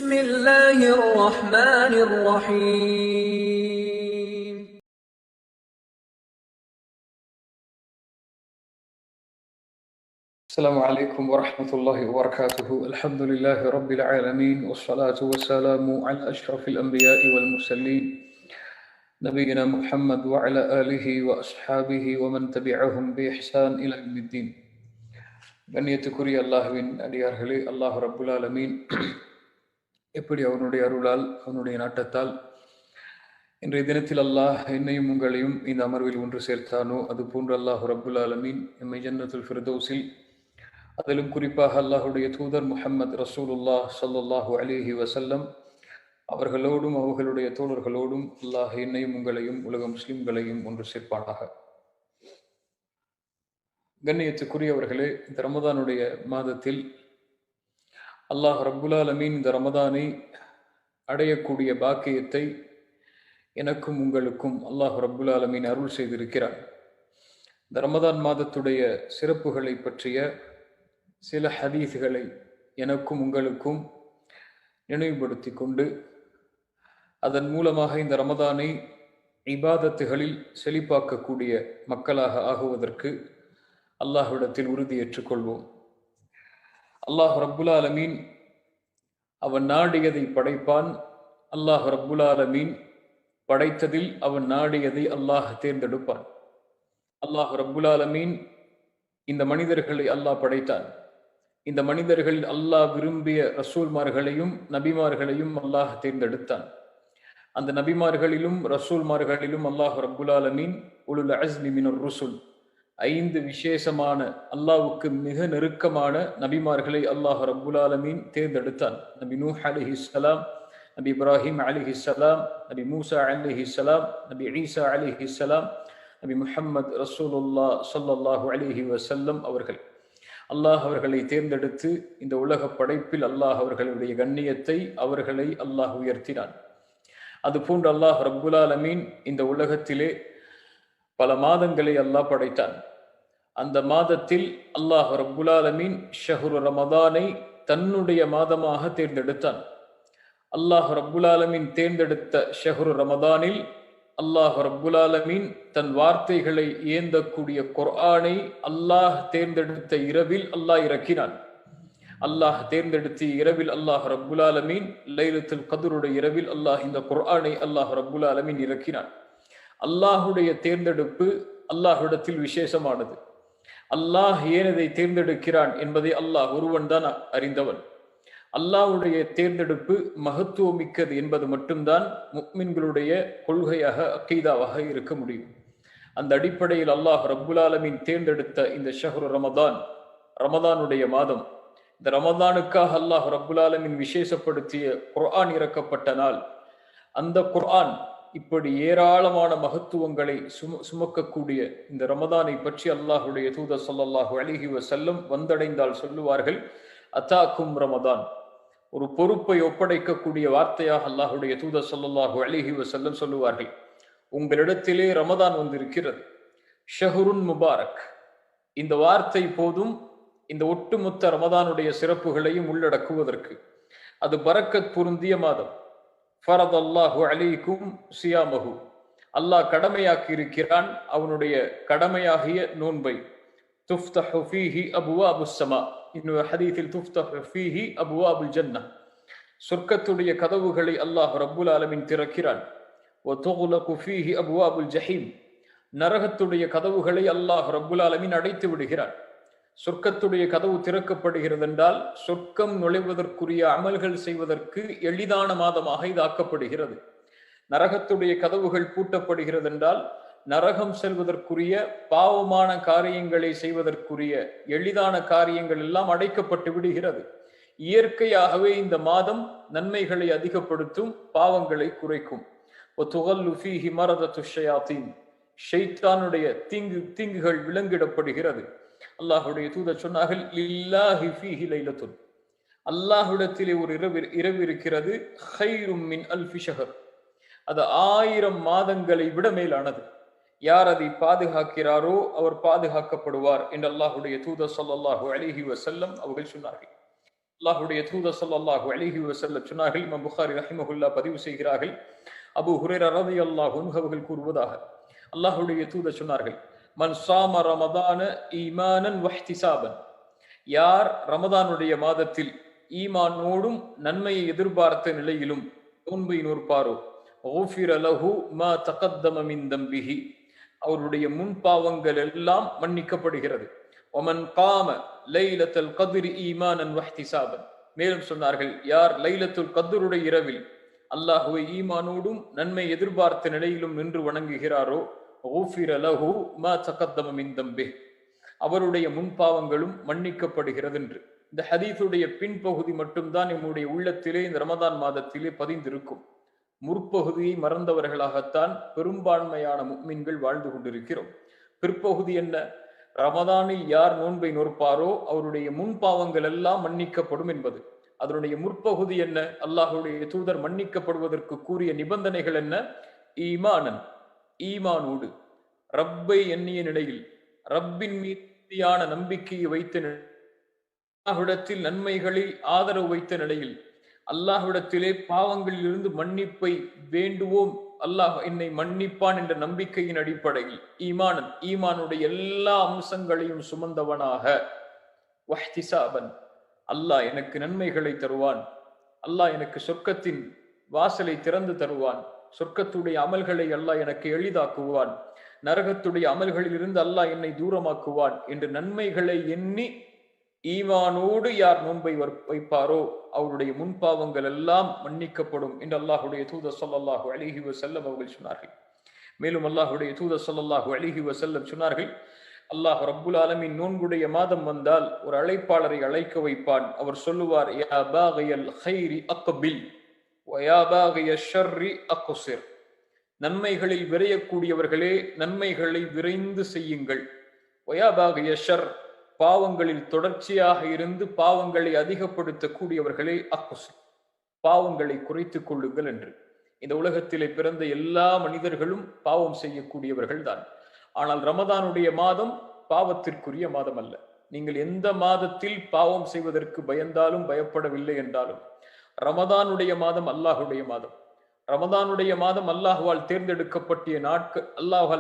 بسم الله الرحمن الرحيم. السلام عليكم ورحمة الله وبركاته. الحمد لله رب العالمين والصلاة والسلام على أشرف الأنبياء والمرسلين نبينا محمد وعلى آله وأصحابه ومن تبعهم بإحسان إلى يوم الدين. கண்ணியத்துக்குரிய அல்லாஹ்வின் அடியார்களே, அல்லாஹ் ரப்புல் ஆலமீன் எப்படி அவனுடைய அருளால் அவனுடைய நாட்டத்தால் இன்றைய தினத்தில் அல்லாஹ் என்னையும் உங்களையும் இந்த அமர்வில் ஒன்று சேர்த்தானோ அது போன்று அல்லாஹ் ரப்புல் ஆலமீன் எம்மை ஜன்னத்துல் ஃபிர்தௌஸில், அதிலும் குறிப்பாக அல்லாஹுடைய தூதர் முஹம்மது ரசூலுல்லாஹ் ஸல்லல்லாஹு அலைஹி வஸல்லம் அவர்களோடும் அவர்களுடைய தோழர்களோடும் அல்லாஹ் என்னையும் உங்களையும் உலக முஸ்லிம்களையும் ஒன்று சேர்ப்பானாக. கண்ணியத்துக்குரியவர்களே, இந்த ரமதானுடைய மாதத்தில் அல்லாஹ் ரப்புல் ஆலமீன் இந்த ரமதானை அடையக்கூடிய பாக்கியத்தை எனக்கும் உங்களுக்கும் அல்லாஹ் ரப்புல் ஆலமீன் அருள் செய்திருக்கிறார். இந்த ரமதான் மாதத்துடைய சிறப்புகளை பற்றிய சில ஹதீஸ்களை எனக்கும் உங்களுக்கும் நினைவுபடுத்தி கொண்டு அதன் மூலமாக இந்த ரமதானை இபாதத்துகளில் செழிப்பாக்கக்கூடிய மக்களாக ஆகுவதற்கு அல்லாஹ்விடத்தில் உறுதி ஏற்றுக்கொள்வோம். அல்லாஹ் ரப்புல் ஆலமீன் அவன் நாடியதை படைப்பான். அல்லாஹ் ரப்புல் ஆலமீன் படைத்ததில் அவன் நாடியதை அல்லாஹ் தேர்ந்தெடுப்பான். அல்லாஹ் ரப்புல் ஆலமீன் இந்த மனிதர்களை அல்லாஹ் படைத்தான். இந்த மனிதர்களில் அல்லாஹ் விரும்பிய ரசூல்மார்களையும் நபிமார்களையும் அல்லாஹ் தேர்ந்தெடுத்தான். அந்த நபிமார்களிலும் ரசூல்மார்களிலும் அல்லாஹ் ரப்புல் ஆலமீன் உலுல் அஸ்மி மினர் ருசுல், 5 விசேஷமான அல்லாஹ்வுக்கு மிக நெருக்கமான நபிமார்களை அல்லாஹ் ரப்புல் ஆலமீன் தேர்ந்தெடுத்தான். நபி நூஹ் அலைஹிஸ்ஸலாம், நபி இப்ராஹிம் அலைஹிஸ்ஸலாம், நபி மூசா அலைஹிஸ்ஸலாம், நபி ஈசா அலைஹிஸ்ஸலாம், நபி முஹம்மது ரசூலுல்லாஹ் ஸல்லல்லாஹு அலைஹி வஸல்லம் அவர்கள். அல்லாஹ் அவர்களை தேர்ந்தெடுத்து இந்த உலக படைப்பில் அல்லாஹ் அவர்களுடைய கண்ணியத்தை அவர்களை அல்லாஹ் உயர்த்தினான். அதுபோன்று அல்லாஹ் ரப்புல் ஆலமீன் இந்த உலகத்திலே பல மாதங்களை அல்லாஹ் படைத்தான். அந்த மாதத்தில் அல்லாஹ் ரப்புல் ஆலமீன் ஷஹ்ரு ரமதானை தன்னுடைய மாதமாக தேர்ந்தெடுத்தான். அல்லாஹ் ரப்புல் ஆலமீன் தேர்ந்தெடுத்த ஷஹ்ரு ரமதானில் அல்லாஹ் ரப்புல் ஆலமீன் தன் வார்த்தைகளை ஏந்தக்கூடிய குர்ஆனை அல்லாஹ் தேர்ந்தெடுத்த இரவில் அல்லாஹ் இறக்கினான். அல்லாஹ் தேர்ந்தெடுத்த இரவில் அல்லாஹ் ரப்புல் ஆலமீன் லைலத்துல் கத்ருடைய இரவில் அல்லாஹ் இந்த குர்ஆனை அல்லாஹ் ரப்புல் ஆலமீன் இறக்கினான். அல்லாஹுடைய தேர்ந்தெடுப்பு அல்லாஹ்விடத்தில் விசேஷமானது. அல்லாஹ் ஏன் இதை தேர்ந்தெடுக்கிறான் என்பதை அல்லாஹ் ஒருவன் தான் அறிந்தவன். அல்லாஹ்வுடைய தேர்ந்தெடுப்பு மகத்துவமிக்கது என்பது மட்டும்தான் முஃமின்களுடைய கொள்கையாக அக்கீதாவாக இருக்க முடியும். அந்த அடிப்படையில் அல்லாஹ் ரப்புல் ஆலமீன் தேர்ந்தெடுத்த இந்த ஷஹ்ரு ரமதான், ரமதானுடைய மாதம், இந்த ரமதானுக்காக அல்லாஹ் ரப்புல் ஆலமீன் விசேஷப்படுத்திய குர்ஆன் இறக்கப்பட்ட நாள். அந்த குர்ஆன் இப்படி ஏராளமான மகத்துவங்களை சுமக்கக்கூடிய இந்த ரமதானை பற்றி அல்லாஹுடைய தூதர் ஸல்லல்லாஹு அலைஹி வஸல்லம் வந்தடைந்தால் சொல்லுவார்கள், அத்தாக்கும் ரமதான். ஒரு பொறுப்பை ஒப்படைக்கக்கூடிய வார்த்தையாக அல்லாஹுடைய தூதர் ஸல்லல்லாஹு அலைஹி வஸல்லம் சொல்லுவார்கள், உங்களிடத்திலே ரமதான் வந்திருக்கிறது, ஷஹ்ருன் முபாரக். இந்த வார்த்தை போதும் இந்த ஒட்டுமொத்த ரமதானுடைய சிறப்புகளையும் உள்ளடக்குவதற்கு. அது பரக்கத் பொருந்திய மாதம். ஃபரதல்லாஹு அலைக்கும் சியாமஹு, அல்லாஹ் கடமையாக்கி இருக்கிறான் அவனுடைய கடமையாகிய நோன்பை. துஃப்தஹு ஃபீஹி அபுவாபுஸ் ஸமா, இன்னொரு ஹதீஸில் துஃப்தஹு ஃபீஹி அபுவாபுல் ஜன்னah, சொர்க்கத்துடைய கதவுகளை அல்லாஹ் ரப்புல் ஆலமீன் திறக்கிறான். வ துக்லகு ஃபீஹி அபுவாபுல் ஜஹீம், நரகத்துடைய கதவுகளை அல்லாஹ் ரப்புல் ஆலமீன் அடைத்து விடுகிறான். சொர்க்கத்துடைய கதவு திறக்கப்படுகிறது என்றால் சொர்க்கம் நுழைவதற்குரிய அமல்கள் செய்வதற்கு எளிதான மாதமாக இது ஆக்கப்படுகிறது. நரகத்துடைய கதவுகள் பூட்டப்படுகிறது என்றால் நரகம் செல்வதற்குரிய பாவமான காரியங்களை செய்வதற்குரிய எளிதான காரியங்கள் எல்லாம் அடைக்கப்பட்டு விடுகிறது. இயற்கையாகவே இந்த மாதம் நன்மைகளை அதிகப்படுத்தும், பாவங்களை குறைக்கும். ஷைத்தானுடைய தீங்குகள் விலங்கிடப்படுகிறது. அல்லாஹுடைய தூதர் சொன்னார்கள், லில்லாஹி ஃபீஹி லைலத்துன், அல்லாஹ்விடத்திலே ஒரு இரவு இருக்கிறது, ഖൈറുம் மின் அல்ஃபி ஷஹர், அது 1000 மாதங்களை விட மேலானது. யார் அதை பாதுகாக்கிறாரோ அவர் பாதுகாக்கப்படுவார் என்று அல்லாஹுடைய தூதர் ஸல்லல்லாஹு அலைஹி வஸல்லம் அவர்கள் சொன்னார்கள். அல்லாஹ்வுடைய தூதர் ஸல்லல்லாஹு அலைஹி வஸல்லம் சொன்னார்கள். இமாம் புகாரி ரஹிமஹுல்லாஹ் பதிவு செய்கிறார்கள். அபூ ஹுரைரா ரலியல்லாஹு அன்ஹு அவர்கள் கூறுவதாக, அல்லாஹ்வுடைய தூதர் சொன்னார்கள், மன் ஸாம ரமதான ஈமானன் வஹ்திசாபன், யார் ரமதானுடைய மாதத்தில் ஈமானோடும் நன்மையை எதிர்பார்த்த நிலையிலும் நோன்பை நோற்பாரோ, ஊஃபிர லஹு மா தகத்தம மின் தம்பிஹி, அவருடைய முன்பாவங்கள் எல்லாம் மன்னிக்கப்படுகிறது. ஒமன் காம லைலத்துல் கத்ரி ஈமானன் வஹ்திசாபன், மேலும் சொன்னார்கள், யார் லைலத்துல் கத்ருடைய இரவில் அல்லாஹுவை ஈமானோடும் நன்மை எதிர்பார்த்த நிலையிலும் நின்று வணங்குகிறாரோ, ஊஃபிர லஹு மா தகத்தம மின் தம்பிஹி, அவருடைய முன்பாவங்களும் மன்னிக்கப்படுகிறது என்று. இந்த ஹதீஸுடைய பின்பகுதி மட்டும்தான் நம்முடைய உள்ளத்திலே இந்த ரமதான் மாதத்திலே பதிந்திருக்கும். முற்பகுதியை மறந்தவர்களாகத்தான் பெரும்பான்மையான முஃமின்கள் வாழ்ந்து கொண்டிருக்கிறோம். பிற்பகுதி என்ன? ரமதானில் யார் நோன்பை நோற்பாரோ அவருடைய முன்பாவங்கள் எல்லாம் மன்னிக்கப்படும் என்பது. அதனுடைய முற்பகுதி என்ன? அல்லாஹ்வுடைய தூதர் மன்னிக்கப்படுவதற்கு கூறிய நிபந்தனைகள் என்ன? ஈமானன், ஈமானோடு, ரப்பை எண்ணிய நிலையில், ரப்பின் மீதியான நம்பிக்கையை வைத்த அல்லாஹ்விடத்தில் நன்மைகளில் ஆதரவு வைத்த நிலையில், அல்லாஹ்விடத்திலே பாவங்களில் இருந்து மன்னிப்பை வேண்டுவோம், அல்லாஹ் என்னை மன்னிப்பான் என்ற நம்பிக்கையின் அடிப்படையில் ஈமானன், ஈமானுடைய எல்லா அம்சங்களையும் சுமந்தவனாக, வஹ்திசாபன், அல்லாஹ் எனக்கு நன்மைகளை தருவான், அல்லாஹ் எனக்கு சொர்க்கத்தின் வாசலை திறந்து தருவான், சொர்க்கத்துடைய அமல்களை அல்லாஹ் எனக்கு எளிதாக்குவான், நரகத்துடைய அமல்களில் இருந்து அல்லாஹ் என்னை தூரமாக்குவான் என்று நன்மைகளை எண்ணி ஈமானோடு யார் நோன்பை வைப்பாரோ அவருடைய முன்பாவங்கள் எல்லாம் மன்னிக்கப்படும் என்று அல்லாஹ்வுடைய தூதர் ஸல்லல்லாஹு அலைஹி வஸல்லம் அவர்கள் சொன்னார்கள். மேலும் அல்லாஹ்வுடைய தூதர் ஸல்லல்லாஹு அலைஹி வஸல்லம் சொன்னார்கள், அல்லாஹ் ரப்புல் ஆலமீன் நோன்புடைய மாதம் வந்தால் ஒரு அழைப்பாளரை அழைக்க வைப்பான். அவர் சொல்லுவார், யா பாகியல் கைரி அக்பில் வ யா பாகிய ஷர்ரி அக்ஸிர், நன்மைகளில் விரையக்கூடியவர்களே நன்மைகளை விரைந்து செய்யுங்கள், வ யா பாகிய ஷர், பாவங்களில் தொடர்ச்சியாக இருந்து பாவங்களை அதிகப்படுத்தக்கூடியவர்களே அக்ஸிர், பாவங்களை குறைத்துக் கொள்ளுங்கள் என்று. இந்த உலகத்திலே பிறந்த எல்லா மனிதர்களும் பாவம் செய்யக்கூடியவர்கள் தான். ஆனால் ரமதானுடைய மாதம் பாவத்திற்குரிய மாதம் அல்ல. நீங்கள் எந்த மாதத்தில் பாவம் செய்வதற்கு பயந்தாலும் பயப்படவில்லை என்றாலும் ரமதானுடைய மாதம் அல்லாஹுடைய மாதம். ரமதானுடைய மாதம் அல்லாஹ்வால்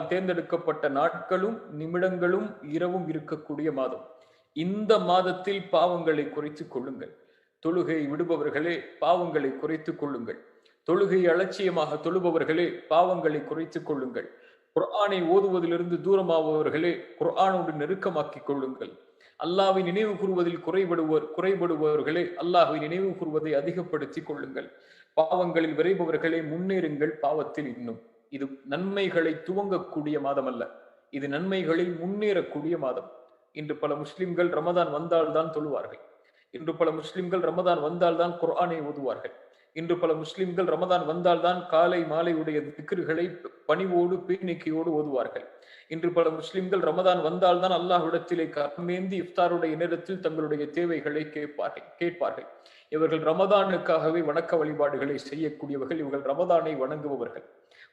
தேர்ந்தெடுக்கப்பட்ட நாட்களும் நிமிடங்களும் இரவும் இருக்கக்கூடிய மாதம். இந்த மாதத்தில் பாவங்களை குறைத்துக் கொள்ளுங்கள். தொழுகையை விடுபவர்களே பாவங்களை குறைத்துக் கொள்ளுங்கள். தொழுகையை அலட்சியமாக தொழுபவர்களே பாவங்களை குறைத்துக் கொள்ளுங்கள். குர்ஆனை ஓதுவதிலிருந்து தூரமாபவர்களே குர்ஆனோடு நெருக்கமாக்கிக் கொள்ளுங்கள். அல்லாஹ்வை நினைவு கூறுவதில் குறைபடுபவர்களே அல்லாஹ்வை நினைவு கூறுவதை அதிகப்படுத்திக் கொள்ளுங்கள். பாவங்களில் விரைபவர்களே முன்னேறுங்கள் பாவத்தில் இன்னும். இது நன்மைகளை துவங்கக்கூடிய மாதம் அல்ல, இது நன்மைகளில் முன்னேறக்கூடிய மாதம். இன்று பல முஸ்லிம்கள் ரமதான் வந்தால்தான் தொழுவார்கள். இன்று பல முஸ்லிம்கள் ரமதான் வந்தால்தான் குர்ஆனை ஓதுவார்கள். இன்று பல முஸ்லிம்கள் ரமதான் வந்தால்தான் காலை மாலையுடைய திக்ருகளை பணிவோடு பேணிக்கையோடு ஓதுவார்கள். இன்று பல முஸ்லிம்கள் ரமதான் வந்தால்தான் அல்லாஹ்விடத்திலே கரமேந்தி இஃப்தாருடைய நேரத்தில் தங்களுடைய தேவைகளை கேட்பார்கள். இவர்கள் ரமதானுக்காகவே வணக்க வழிபாடுகளை செய்யக்கூடியவர்கள். இவர்கள் ரமதானை வணங்குபவர்கள்.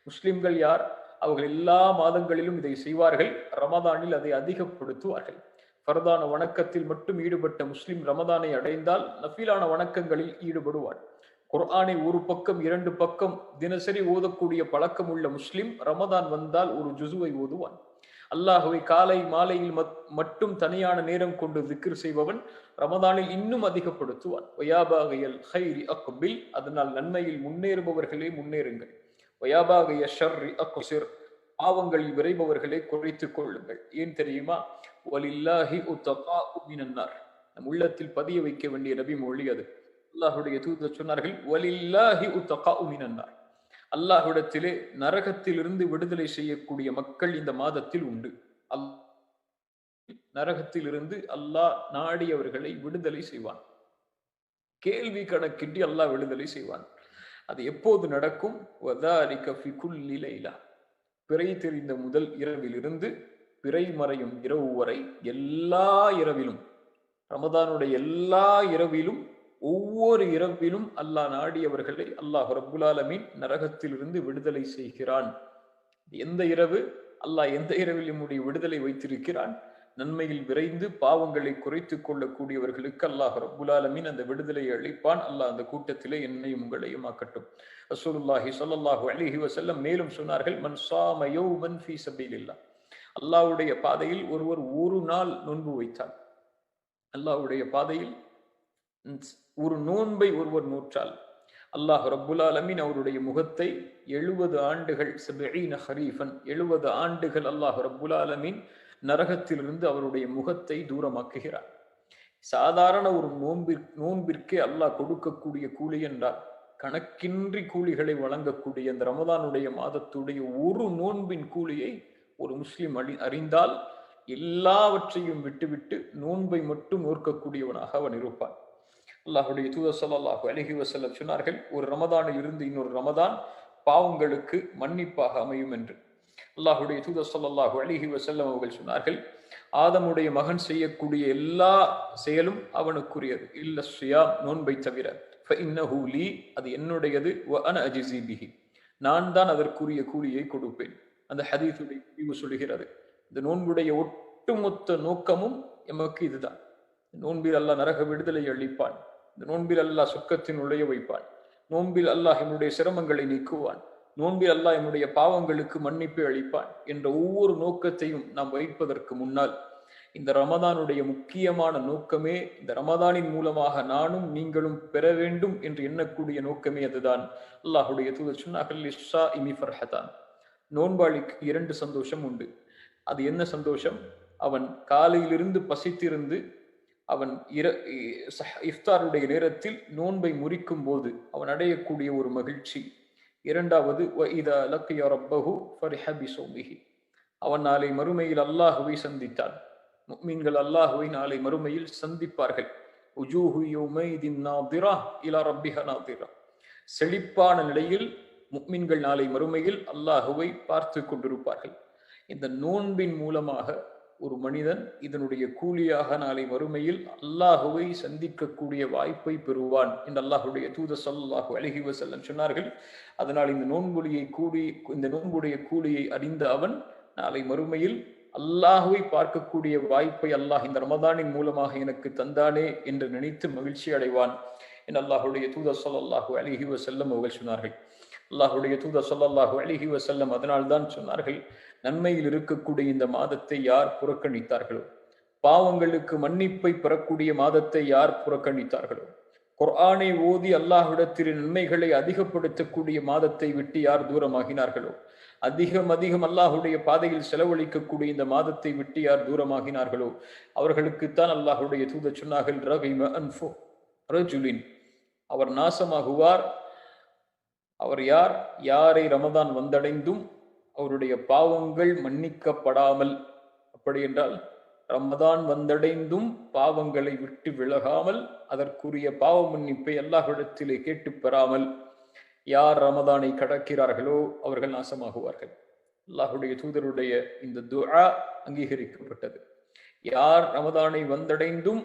முஸ்லிம்கள் யார்? அவர்கள் எல்லா மாதங்களிலும் இதை செய்வார்கள், ரமதானில் அதை அதிகப்படுத்துவார்கள். ஃபர்தான வணக்கத்தில் மட்டும் ஈடுபட்ட முஸ்லிம் ரமதானை அடைந்தால் நஃபிலான வணக்கங்களில் ஈடுபடுவார். குர்ஆனை ஒரு பக்கம் 2 பக்கம் தினசரி ஓதக்கூடிய பழக்கம் உள்ள முஸ்லிம் ரமதான் வந்தால் ஒரு ஜுசுவை ஓதுவான். அல்லாஹுவை காலை மாலையில் மட்டும் தனியான நேரம் கொண்டு திக்ர் செய்பவன் ரமதானில் இன்னும் அதிகப்படுத்துவான். வயாபாகியல் கைரி அக்பில், அதனால் நன்மையில் முன்னேறுபவர்களே முன்னேறுங்கள். வயாபாகிய ஷர்ரி அக்ஸிர், பாவங்களில் விரைபவர்களே குறைத்துக் கொள்ளுங்கள். ஏன் தெரியுமா? வலில்லாஹி உத்தகாஉ மினன்னார், நம் உள்ளத்தில் பதிய வைக்க வேண்டிய நபி மொழி அது. அல்லாஹ்வுடைய தூதர் சொன்னார்கள், வலில்லாஹி உத்தகாஉ மினன்னார், அல்லாஹ்விடத்திலே நரகத்திலிருந்து விடுதலை செய்யக்கூடிய மக்கள் இந்த மாதத்தில் உண்டு. நரகத்திலிருந்து அல்லாஹ் நாடியவர்களை விடுதலை செய்வான். கேள்வி கணக்கின்றி அல்லாஹ் விடுதலை செய்வான். அது எப்போது நடக்கும்? வதாலிக ஃபி குல்லி லைலா, பிறை தெரிந்த முதல் இரவிலிருந்து பிறை மறையும் இரவு வரை எல்லா இரவிலும், ரமதானுடைய எல்லா இரவிலும், ஒவ்வொரு இரவிலும் அல்லாஹ் நாடியவர்களை அல்லாஹ் ரப்புல் ஆலமீன் நரகத்திலிருந்து விடுதலை செய்கிறான். எந்த இரவு? அல்லாஹ் எந்த இரவில் நம்முடைய விடுதலை வைத்திருக்கிறான்? நன்மையில் விரைந்து பாவங்களை குறைத்துக் கொள்ளக்கூடியவர்களுக்கு அல்லாஹ் ரப்புல் ஆலமீன் அந்த விடுதலையை அளிப்பான். அல்லாஹ் அந்த கூட்டத்திலே என்னையும் உங்களையும் ஆக்கட்டும். ரசூலுல்லாஹி ஸல்லல்லாஹு அலைஹி வஸல்லம் மேலும் சொன்னார்கள், மன் ஸாம யௌமன் ஃபீ ஸபீலில்லாஹ், அல்லாஹ்வுடைய பாதையில் ஒருவர் ஒரு நாள் நோன்பு வைத்தால், அல்லாஹ்வுடைய பாதையில் ஒரு நோன்பை ஒருவர் நோற்றால், அல்லாஹ் ரப்புல் ஆலமீன் அவருடைய முகத்தை 70 ஆண்டுகள் 70 ஹரீஃபன் 70 ஆண்டுகள் அல்லாஹ் ரப்புல் ஆலமீன் நரகத்திலிருந்து அவருடைய முகத்தை தூரமாக்குகிறார். சாதாரண ஒரு நோன்பிற்கே அல்லாஹ் கொடுக்கக்கூடிய கூலி என்றால், கணக்கின்றி கூலிகளை வழங்கக்கூடிய அந்த ரமதானுடைய மாதத்துடைய ஒரு நோன்பின் கூலியை ஒரு முஸ்லிம் அறிந்தால் எல்லாவற்றையும் விட்டுவிட்டு நோன்பை மட்டும் நோக்கக்கூடியவனாக அவன் இருப்பான். அல்லாஹுடைய தூதர் ஸல்லல்லாஹு அலைஹி வஸல்லம் சொன்னார்கள், ஒரு ரமதானில் இருந்து இன்னொரு ரமதான் பாவங்களுக்கு மன்னிப்பாக அமையும் என்று. அல்லாஹுடைய தூதர் ஸல்லல்லாஹு அலைஹி வஸல்லம் அவர்கள் சொன்னார்கள், ஆதமுடைய மகன் செய்யக்கூடிய எல்லா செயலும் அவனுக்குரியது, இல்ல ஸியாம், நோன்பை தவிர. ஃபஇன்னஹு லீ, அது என்னுடையது, வ அன அஜ்ஸி பிஹி, நான் தான் அதற்குரிய கூலியை கொடுப்பேன். அந்த ஹதீஸுடைய முடிவு சொல்கிறது, இந்த நோன்புடைய ஒட்டுமொத்த நோக்கமும் எமக்கு இதுதான். நோன்பில் அல்லாஹ் நரக விடுதலை அளிப்பான், இந்த நோன்பில் அல்லாஹ் சொர்க்கத்தின் நுழைய வைப்பான், நோன்பில் அல்லாஹ் என்னுடைய சிரமங்களை நீக்குவான், நோன்பில் அல்லாஹ் என்னுடைய பாவங்களுக்கு மன்னிப்பை அளிப்பான் என்ற ஒவ்வொரு நோக்கத்தையும் நாம் வைப்பதற்கு முன்னால் இந்த ரமதானுடைய முக்கியமான நோக்கமே, இந்த ரமதானின் மூலமாக நானும் நீங்களும் பெற வேண்டும் என்று எண்ணக்கூடிய நோக்கமே அதுதான். அல்லாஹுடைய தூதர் சொன்னார்கள், லிஸ்ஸாஇமி ஃபர்ஹதான், நோன்பாளிக்கு 2 சந்தோஷம் உண்டு. அது என்ன சந்தோஷம்? அவன் காலையிலிருந்து பசித்திருந்து அவன் இஃப்தாருடைய நேரத்தில் நோன்பை முறிக்கும் போது அவன் அடையக்கூடிய ஒரு மகிழ்ச்சி. இரண்டாவது, வஇதா லக்கிய ரப்பஹு ஃபரிஹ பிஸௌமிஹி, அவன் நாளை மறுமையில் அல்லாஹுவை சந்தித்தான். முஃமின்கள் அல்லாஹுவை நாளை மறுமையில் சந்திப்பார்கள். உஜூஹு யௌமைதின் நாதிரா இலா ரப்பிஹா நாதிரா, செழிப்பான நிலையில் முஃமின்கள் நாளை மறுமையில் அல்லாஹுவை பார்த்து கொண்டிருப்பார்கள். இந்த நோன்பின் மூலமாக ஒரு மனிதன் இதனுடைய கூலியாக நாளை மறுமையில் அல்லாஹுவை சந்திக்கக்கூடிய வாய்ப்பை பெறுவான் என்று அல்லாஹுடைய தூதர் ஸல்லல்லாஹு அலைஹி வஸல்லம் சொன்னார்கள். அதனால் இந்த நோன்புடைய கூலியை அறிந்த அவன் நாளை மறுமையில் அல்லாஹுவை பார்க்கக்கூடிய வாய்ப்பை அல்லாஹ் இந்த ரமதானின் மூலமாக எனக்கு தந்தானே என்று நினைத்து மகிழ்ச்சி அடைவான் என்று அல்லாஹுடைய தூதர் ஸல்லல்லாஹு அலைஹி வஸல்லம் அவர்கள் சொன்னார்கள். அல்லாஹுடைய தூதர் ஸல்லல்லாஹு அலைஹி வஸல்லம் அதனால்தான் சொன்னார்கள், நன்மையில் இருக்கக்கூடிய இந்த மாதத்தை யார் புறக்கணித்தார்களோ, பாவங்களுக்கு மன்னிப்பை பெறக்கூடிய மாதத்தை யார் புறக்கணித்தார்களோ, குர்ஆனை ஓதி அல்லாஹ்விடத்தில் நன்மைகளை அதிகப்படுத்தக்கூடிய மாதத்தை விட்டு யார் தூரமாகினார்களோ, அதிகம் அல்லாஹுடைய பாதையில் செலவழிக்கக்கூடிய இந்த மாதத்தை விட்டு யார் தூரமாகினார்களோ, அவர்களுக்குத்தான் அல்லாஹுடைய தூதர் சொன்னார்கள், ரகிம அன்ஃபு ரஜுலின், அவர் நாசமாகுவார். அவர் யார்? யாரை ரமதான் வந்தடைந்தும் அவருடைய பாவங்கள் மன்னிக்கப்படாமல், அப்படி என்றால் ரமதான் வந்தடைந்தும் பாவங்களை விட்டு விலகாமல் அதற்குரிய பாவ மன்னிப்பை அல்லாஹ்விடத்திலே கேட்டு பெறாமல் யார் ரமதானை கடக்கிறார்களோ அவர்கள் நாசமாகுவார்கள். அல்லாஹுடைய தூதருடைய இந்த துஆ அங்கீகரிக்கப்பட்டது. யார் ரமதானை வந்தடைந்தும்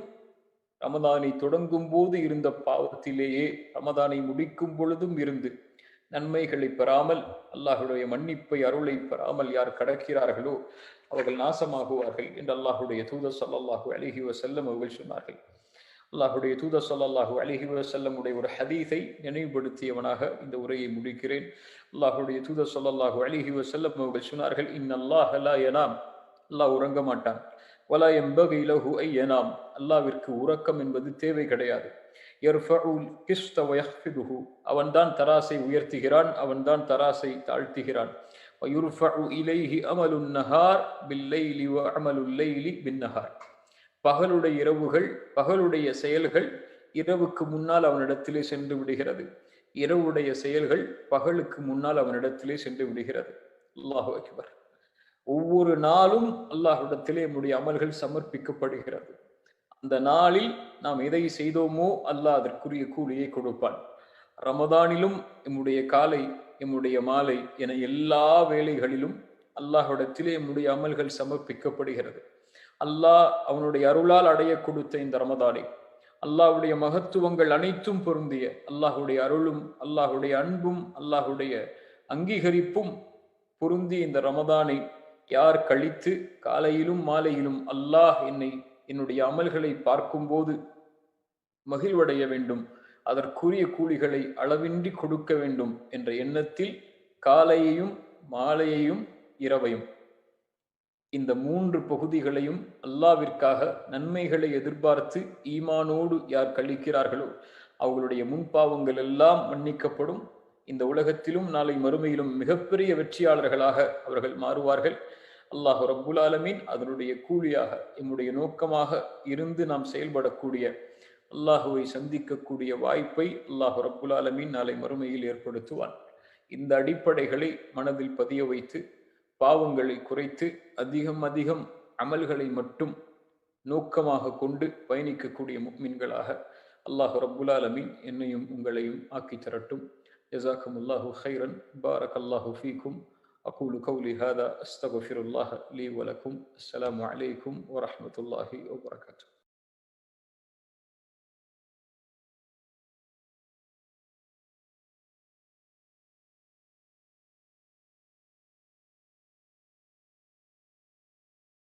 ரமதானை தொடங்கும் போது இருந்த பாவத்திலேயே ரமதானை முடிக்கும் பொழுதும் இருந்து நன்மைகளை பெறாமல் அல்லாஹுடைய மன்னிப்பை அருளை பெறாமல் யார் கடக்கிறார்களோ அவர்கள் நாசமாகுவார்கள் என்று அல்லாஹுடைய தூதர் ஸல்லல்லாஹு அலைஹி வஸல்லம் அவர்கள் சொன்னார்கள். அல்லாஹுடைய தூதர் ஸல்லல்லாஹு அலைஹி வஸல்லம் உடைய ஒரு ஹதீஸை நினைவுபடுத்தியவனாக இந்த உரையை முடிக்கிறேன். அல்லாஹுடைய தூதர் ஸல்லல்லாஹு அலைஹி வஸல்லம் அவர்கள் சொன்னார்கள், இன்னல்லாஹ லா யனாம், அல்லாஹ் உறங்க மாட்டான். வலா யம்பகி லஹு ஐ யனாம், அல்லாஹ்விற்கு உறக்கம் என்பது தேவை கிடையாது. யர்ஃபஉல் கிஸ்த வ யஹ்ஃபிதுஹு, அவன்தான் தராசை உயர்த்துகிறான், அவன்தான் தராசை தாழ்த்துகிறான். வயுர்ஃபஉ இலைஹி அமலுன் நஹார் பில்லைலி வ அமலுல் லைலி பின்னஹார், பகலுடைய செயல்கள் இரவுக்கு முன்னால் அவனிடத்திலே சென்று விடுகிறது, இரவுடைய செயல்கள் பகலுக்கு முன்னால் அவனிடத்திலே சென்று விடுகிறது. அல்லாஹு அக்பர். ஒவ்வொரு நாளும் அல்லாஹ்விடத்திலே நம்முடைய அமல்கள் சமர்ப்பிக்கப்படுகிறது. அந்த நாளில் நாம் எதை செய்தோமோ அல்லாஹ் அதற்குரிய கூலியை கொடுப்பான். ரமதானிலும் நம்முடைய காலை, நம்முடைய மாலை என எல்லா வேளைகளிலும் அல்லாஹ்விடத்திலே நம்முடைய அமல்கள் சமர்ப்பிக்கப்படுகிறது. அல்லாஹ் அவனுடைய அருளால் அடைய கொடுத்த இந்த ரமதானை, அல்லாஹ்வுடைய மகத்துவங்கள் அனைத்தும் பொருந்திய அல்லாஹ்வுடைய அருளும் அல்லாஹ்வுடைய அன்பும் அல்லாஹ்வுடைய அங்கீகரிப்பும் பொருந்திய இந்த ரமதானை யார் கழித்து காலையிலும் மாலையிலும் அல்லாஹ் என்னுடைய அமல்களை பார்க்கும்போது மகிழ்வடைய வேண்டும், அதற்குரிய கூலிகளை அளவின்றி கொடுக்க வேண்டும் என்ற எண்ணத்தில் காலையையும் மாலையையும் இரவையும் இந்த 3 பகுதிகளையும் அல்லாவிற்காக நன்மைகளை எதிர்பார்த்து ஈமானோடு யார் கழிக்கிறார்களோ அவர்களுடைய முன்பாவங்கள் எல்லாம் மன்னிக்கப்படும். இந்த உலகத்திலும் நாளை மறுமையிலும் மிகப்பெரிய வெற்றியாளர்களாக அவர்கள் மாறுவார்கள். அல்லாஹ் ரப்புல் ஆலமீன் அதனுடைய கூலியாக என்னுடைய நோக்கமாக இருந்து நாம் செயல்படக்கூடிய அல்லாஹுவை சந்திக்கக்கூடிய வாய்ப்பை அல்லாஹ் ரப்புல் ஆலமீன் நாளை மறுமையில் ஏற்படுத்துவான். இந்த அடிப்படைகளை மனதில் பதிய வைத்து பாவங்களை குறைத்து அதிகம் அமல்களை மட்டும் நோக்கமாக கொண்டு பயணிக்கக்கூடிய முஃமின்களாக அல்லாஹ் ரப்புல் ஆலமீன் என்னையும் உங்களையும் ஆக்கி தரட்டும். ஜஸாக்குமுல்லாஹு கைரன். பாரக்கல்லாஹு ஃபீக்கும். அகூலு கௌலி ஹாதா அஸ்தக்ஃபிருல்லாஹ லீ வலக்கும். அஸ்ஸலாமு அலைக்கும் வரஹ்மத்துல்லாஹி வபரகாத்துஹு.